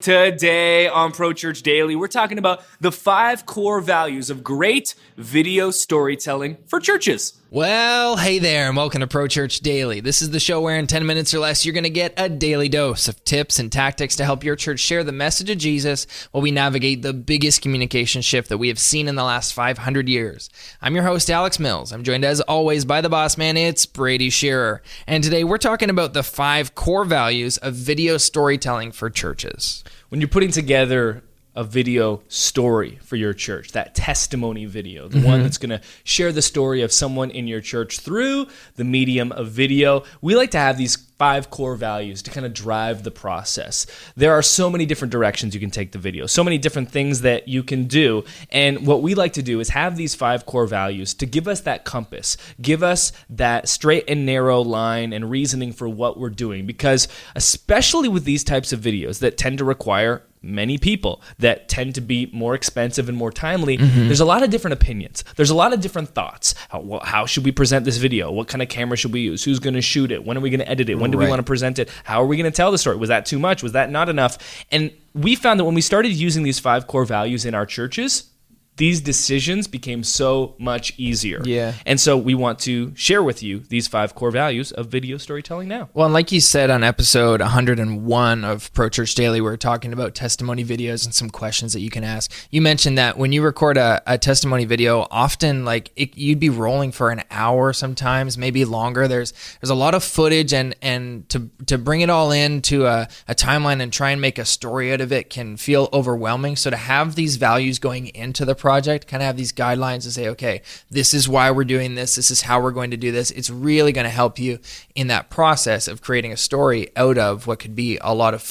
Today on Pro Church Daily, we're talking about the 5 core values of great video storytelling for churches. Well, hey there, and welcome to Pro Church Daily. This is the show where in 10 minutes or less, you're going to get a daily dose of tips and tactics to help your church share the message of Jesus while we navigate the biggest communication shift that we have seen in the last 500 years. I'm your host, Alex Mills. I'm joined as always by the boss man, it's Brady Shearer. And today we're talking about the 5 core values of video storytelling for churches. When you're putting together a video story for your church, that testimony video, the one that's going to share the story of someone in your church through the medium of video, we like to have these 5 core values to kind of drive the process. There are so many different directions you can take the video, so many different things that you can do. And what we like to do is have these 5 core values to give us that compass, give us that straight and narrow line and reasoning for what we're doing. Because especially with these types of videos that tend to require many people, that tend to be more expensive and more timely, there's a lot of different opinions. There's a lot of different thoughts. How should we present this video? What kind of camera should we use? Who's going to shoot it? When are we going to edit it? When do we want to present it? How are we going to tell the story? Was that too much? Was that not enough? And we found that when we started using these 5 core values in our churches, these decisions became so much easier. Yeah. And so we want to share with you these 5 core values of video storytelling now. Well, and like you said on episode 101 of Pro Church Daily, we were talking about testimony videos and some questions that you can ask. You mentioned that when you record a testimony video, often you'd be rolling for an hour sometimes, maybe longer. There's a lot of footage, and to bring it all into a timeline and try and make a story out of it can feel overwhelming. So to have these values going into the project, kind of have these guidelines to say, okay, this is why we're doing this. This is how we're going to do this. It's really going to help you in that process of creating a story out of what could be a lot of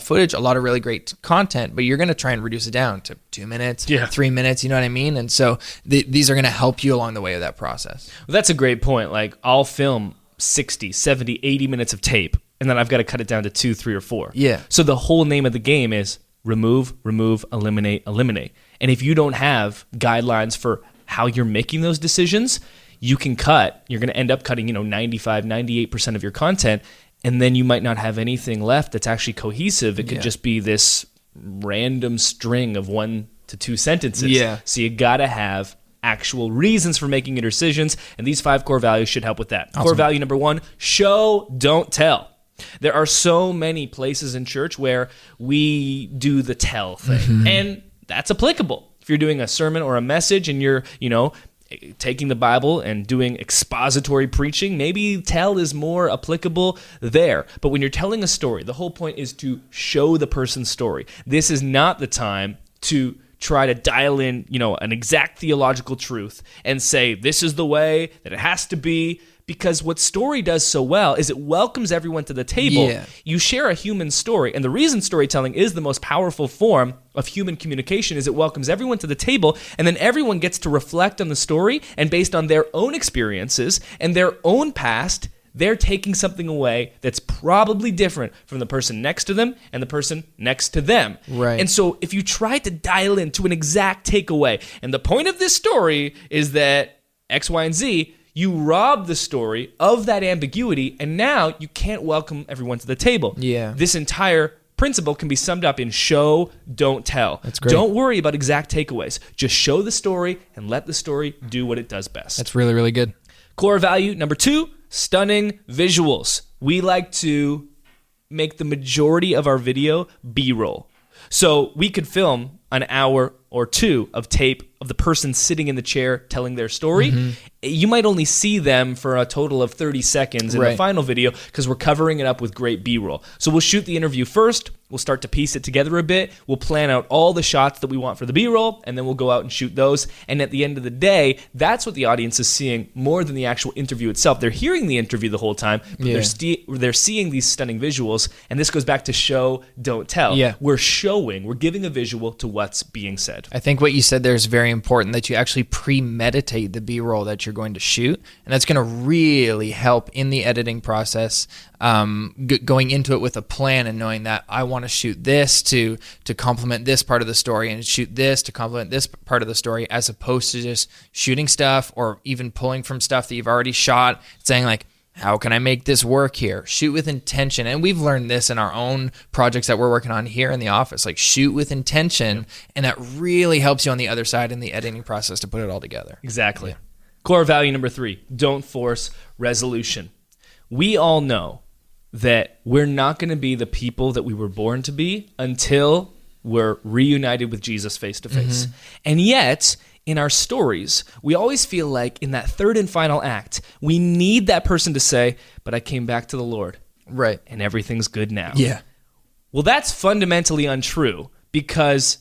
footage, a lot of really great content, but you're going to try and reduce it down to 2 minutes, 3 minutes, you know what I mean? And so these are going to help you along the way of that process. Well, that's a great point. Like, I'll film 60, 70, 80 minutes of tape, and then I've got to cut it down to 2, 3, or 4. Yeah. So the whole name of the game is remove, eliminate, eliminate. And if you don't have guidelines for how you're making those decisions, you're going to end up cutting, 95, 98% of your content, and then you might not have anything left that's actually cohesive. It could just be this random string of 1 to 2 sentences. Yeah. So you got to have actual reasons for making your decisions, and these 5 core values should help with that. Awesome. Core value number 1, show, don't tell. There are so many places in church where we do the tell thing, and that's applicable. If you're doing a sermon or a message and you're, taking the Bible and doing expository preaching, maybe tell is more applicable there. But when you're telling a story, the whole point is to show the person's story. This is not the time to try to dial in, an exact theological truth and say, this is the way that it has to be. Because what story does so well is it welcomes everyone to the table. Yeah. You share a human story. And the reason storytelling is the most powerful form of human communication is it welcomes everyone to the table, and then everyone gets to reflect on the story, and based on their own experiences and their own past, they're taking something away that's probably different from the person next to them and the person next to them. Right. And so if you try to dial into an exact takeaway, and the point of this story is that X, Y, and Z, you rob the story of that ambiguity, and now you can't welcome everyone to the table. Yeah. This entire principle can be summed up in show, don't tell. That's great. Don't worry about exact takeaways. Just show the story and let the story do what it does best. That's really, really good. Core value number 2, stunning visuals. We like to make the majority of our video B-roll. So we could film an hour or 2 of tape of the person sitting in the chair telling their story. You might only see them for a total of 30 seconds in the final video because we're covering it up with great B-roll. So we'll shoot the interview first. We'll start to piece it together a bit. We'll plan out all the shots that we want for the B-roll, and then we'll go out and shoot those. And at the end of the day, that's what the audience is seeing more than the actual interview itself. They're hearing the interview the whole time, but they're seeing these stunning visuals. And this goes back to show, don't tell. Yeah. We're giving a visual to what's being said. I think what you said there is very important, that you actually premeditate the B-roll that you're going to shoot, and that's going to really help in the editing process, going into it with a plan and knowing that I want to shoot this to complement this part of the story and shoot this to complement this part of the story, as opposed to just shooting stuff or even pulling from stuff that you've already shot, saying like, How can I make this work here? Shoot with intention. And we've learned this in our own projects that we're working on here in the office. Like, shoot with intention. And that really helps you on the other side in the editing process to put it all together. Exactly. Yeah. Core value number 3, don't force resolution. We all know that we're not going to be the people that we were born to be until we're reunited with Jesus face to face. And yet, in our stories, we always feel like in that third and final act, we need that person to say, but I came back to the Lord. Right. And everything's good now. Yeah. Well, that's fundamentally untrue, because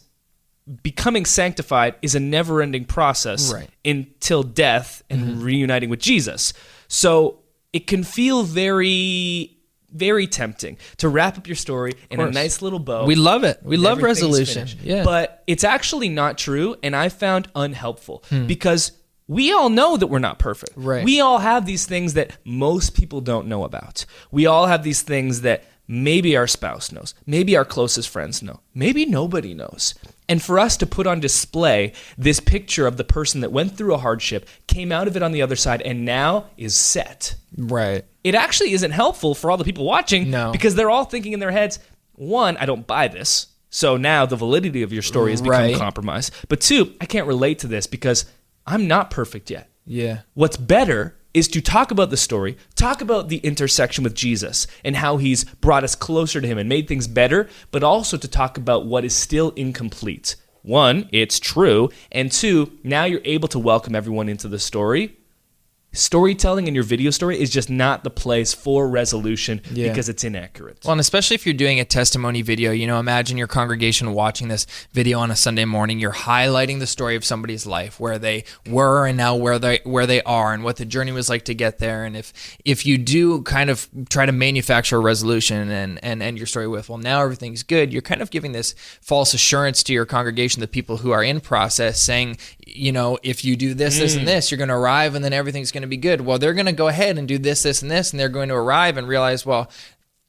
becoming sanctified is a never-ending process until death and reuniting with Jesus. So it can feel very, very tempting to wrap up your story in a nice little bow. We love it. We love resolution. Yeah. But it's actually not true, and I found unhelpful because we all know that we're not perfect. Right. We all have these things that most people don't know about. We all have these things that maybe our spouse knows, maybe our closest friends know, maybe nobody knows. And for us to put on display this picture of the person that went through a hardship, came out of it on the other side, and now is set. Right. It actually isn't helpful for all the people watching, because they're all thinking in their heads, 1, I don't buy this, so now the validity of your story has become compromised. But 2, I can't relate to this because I'm not perfect yet. Yeah. What's better is to talk about the story, talk about the intersection with Jesus and how he's brought us closer to him and made things better, but also to talk about what is still incomplete. 1, it's true, and 2, now you're able to welcome everyone into the story. Storytelling in your video story is just not the place for resolution because it's inaccurate. Well, and especially if you're doing a testimony video, imagine your congregation watching this video on a Sunday morning. You're highlighting the story of somebody's life, where they were and now where they are, and what the journey was like to get there. And if you do kind of try to manufacture a resolution and end your story with, well, now everything's good, you're kind of giving this false assurance to your congregation, the people who are in process, saying, if you do this, this, and this, you're going to arrive and then everything's going to be good. Well, they're going to go ahead and do this, this, and this, and they're going to arrive and realize, well,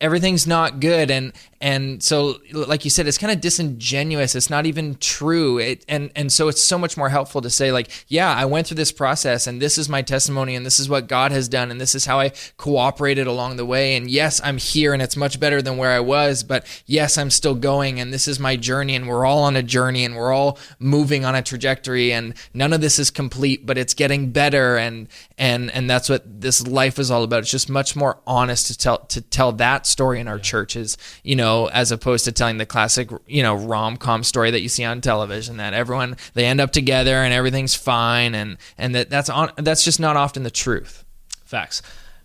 everything's not good. And so, like you said, it's kind of disingenuous. It's not even true. And so it's so much more helpful to say, like, yeah, I went through this process, and this is my testimony, and this is what God has done, and this is how I cooperated along the way. And yes, I'm here, and it's much better than where I was, but yes, I'm still going, and this is my journey, and we're all on a journey, and we're all moving on a trajectory, and none of this is complete, but it's getting better, and that's what this life is all about. It's just much more honest to tell that story in our churches, as opposed to telling the classic, rom-com story that you see on television, that they end up together and everything's fine, and that's just not often the truth. Facts.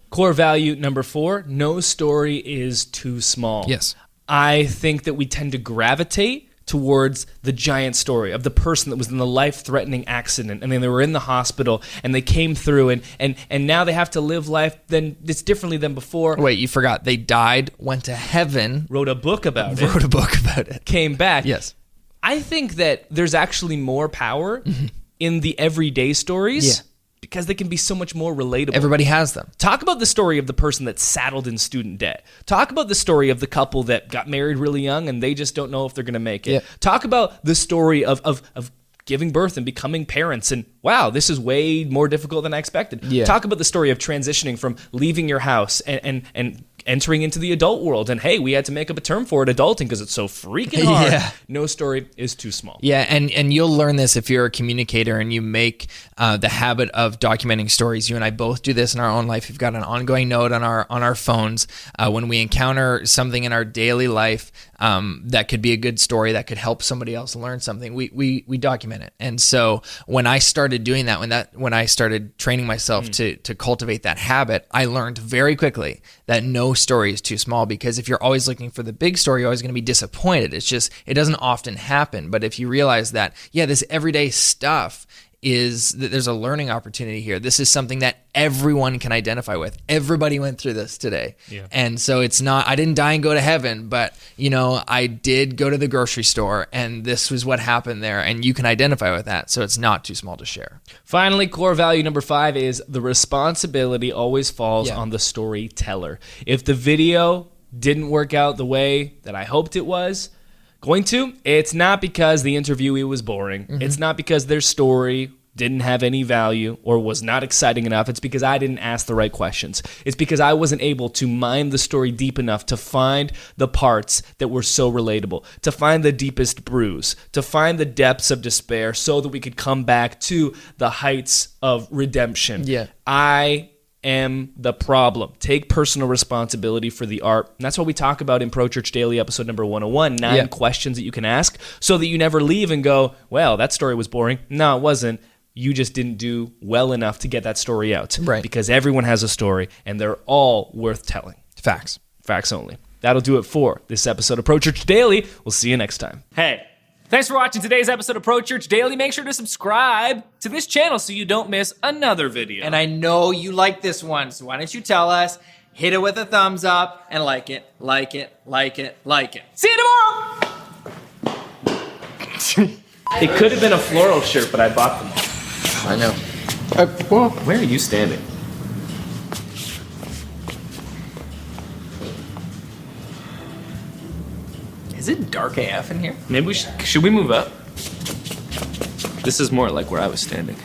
Core value number 4, no story is too small. Yes. I think that we tend to gravitate towards the giant story of the person that was in the life-threatening accident, and then they were in the hospital, and they came through, and now they have to live life then it's differently than before. Wait, you forgot. They died, went to heaven. Wrote a book about it. Came back. Yes. I think that there's actually more power in the everyday stories because they can be so much more relatable. Everybody has them. Talk about the story of the person that's saddled in student debt. Talk about the story of the couple that got married really young and they just don't know if they're going to make it. Yeah. Talk about the story of giving birth and becoming parents, and wow, this is way more difficult than I expected. Yeah. Talk about the story of transitioning from leaving your house and entering into the adult world, and hey, we had to make up a term for it, adulting, because it's so freaking hard. Yeah. No story is too small. Yeah, and you'll learn this if you're a communicator and you make the habit of documenting stories. You and I both do this in our own life. We've got an ongoing note on our phones when we encounter something in our daily life that could be a good story that could help somebody else learn something. We document it. And so when I started doing that, when I started training myself to cultivate that habit, I learned very quickly that no story is too small, because if you're always looking for the big story, you're always going to be disappointed. It doesn't often happen. But if you realize that, this everyday stuff there's a learning opportunity here. This is something that everyone can identify with. Everybody went through this today. Yeah. And so it's not, I didn't die and go to heaven, but I did go to the grocery store and this was what happened there, and you can identify with that. So it's not too small to share. Finally, core value number 5 is the responsibility always falls on the storyteller. If the video didn't work out the way that I hoped it was going to, it's not because the interviewee was boring. It's not because their story didn't have any value or was not exciting enough, it's because I didn't ask the right questions. It's because I wasn't able to mine the story deep enough to find the parts that were so relatable, to find the deepest bruise, to find the depths of despair so that we could come back to the heights of redemption. Yeah. I am the problem. Take personal responsibility for the art. And that's what we talk about in Pro Church Daily, episode number 101, 9 questions that you can ask so that you never leave and go, well, that story was boring. No, it wasn't. You just didn't do well enough to get that story out. Right. Because everyone has a story and they're all worth telling. Facts. Facts only. That'll do it for this episode of Pro Church Daily. We'll see you next time. Hey, thanks for watching today's episode of Pro Church Daily. Make sure to subscribe to this channel so you don't miss another video. And I know you like this one, so why don't you tell us, hit it with a thumbs up, and like it, like it, like it, like it. See you tomorrow! It could have been a floral shirt, but I bought them. I know. Where are you standing? Is it dark AF in here? Maybe should we move up? This is more like where I was standing.